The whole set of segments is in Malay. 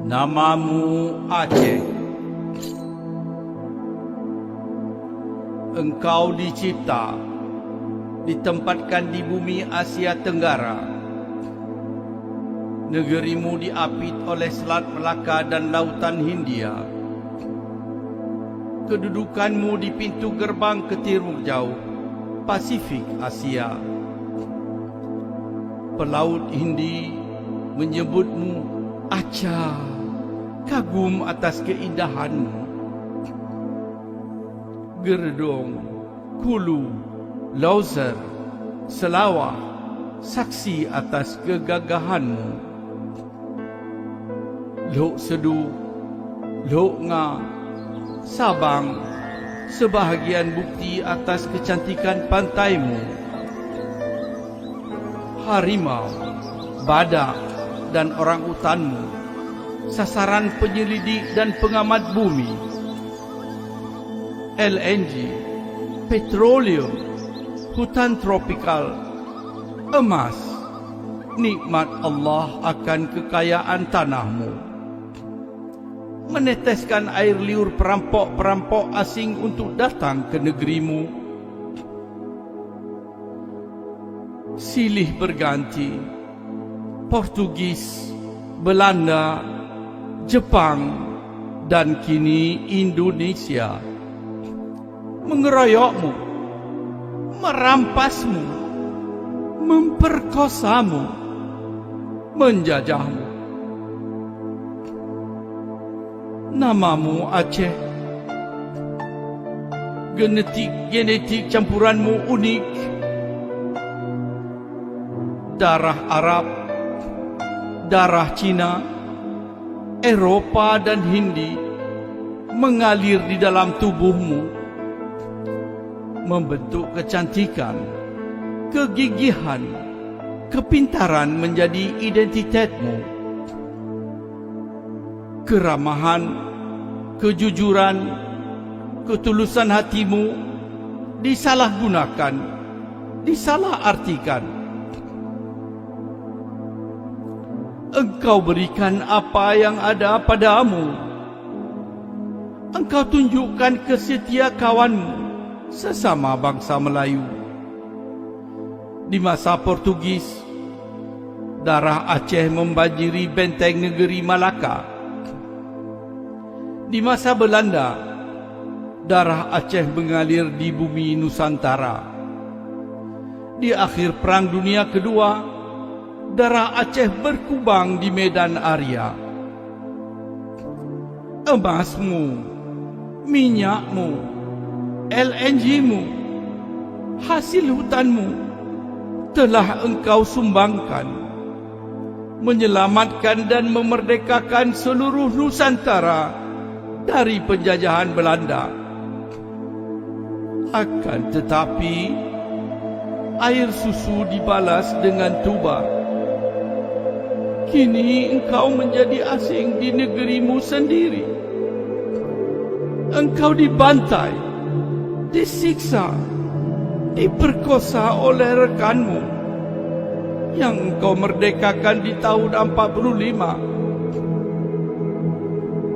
Namamu Aceh. Engkau dicipta, ditempatkan di bumi Asia Tenggara. Negerimu diapit oleh Selat Melaka dan Lautan Hindia. Kedudukanmu di pintu gerbang ke timur jauh, Pasifik Asia. Pelaut Hindi menyebutmu Aceh, kagum atas keindahanmu. Gerdong, Kulu, Lauser, Selawah saksi atas kegagahanmu. Lok Sedu, Lok Nga, Sabang sebahagian bukti atas kecantikan pantaimu. Harimau, badak dan orang utanmu sasaran penyelidik dan pengamat bumi. LNG, petroleum, hutan tropikal, emas, nikmat Allah akan kekayaan tanahmu. Meneteskan air liur perampok-perampok asing untuk datang ke negerimu. Silih berganti, Portugis, Belanda, Jepang dan kini Indonesia mengeroyokmu, merampasmu, memperkosamu, menjajahmu. Namamu Aceh. Genetik campuranmu unik. Darah Arab, darah Cina, Eropa dan Hindi mengalir di dalam tubuhmu, membentuk kecantikan, kegigihan, kepintaran menjadi identitasmu. Keramahan, kejujuran, ketulusan hatimu disalahgunakan, disalahartikan. Engkau berikan apa yang ada padamu. Engkau tunjukkan kesetia kawanmu sesama bangsa Melayu. Di masa Portugis, darah Aceh membanjiri benteng negeri Malaka. Di masa Belanda, darah Aceh mengalir di bumi Nusantara. Di akhir Perang Dunia Kedua, darah Aceh berkubang di medan Arya. Emasmu, minyakmu, LNG-mu, hasil hutanmu telah engkau sumbangkan, menyelamatkan dan memerdekakan seluruh Nusantara dari penjajahan Belanda. Akan tetapi, air susu dibalas dengan tuba. Kini engkau menjadi asing di negerimu sendiri. Engkau dibantai, disiksa, diperkosa oleh rekanmu yang engkau merdekakan di tahun 45.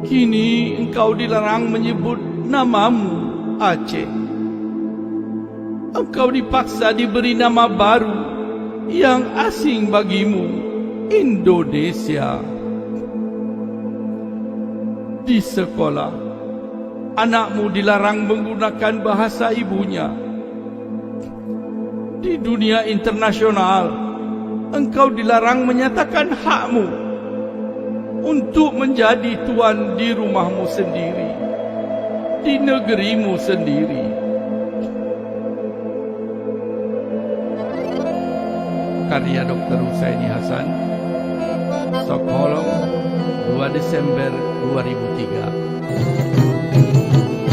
Kini engkau dilarang menyebut namamu Aceh. Engkau dipaksa diberi nama baru yang asing bagimu, Indonesia. Di sekolah, anakmu dilarang menggunakan bahasa ibunya. Di dunia internasional, engkau dilarang menyatakan hakmu untuk menjadi tuan di rumahmu sendiri, di negerimu sendiri. Karya Dr. Husaini Hasan, Stockholm, 2 Desember 2003.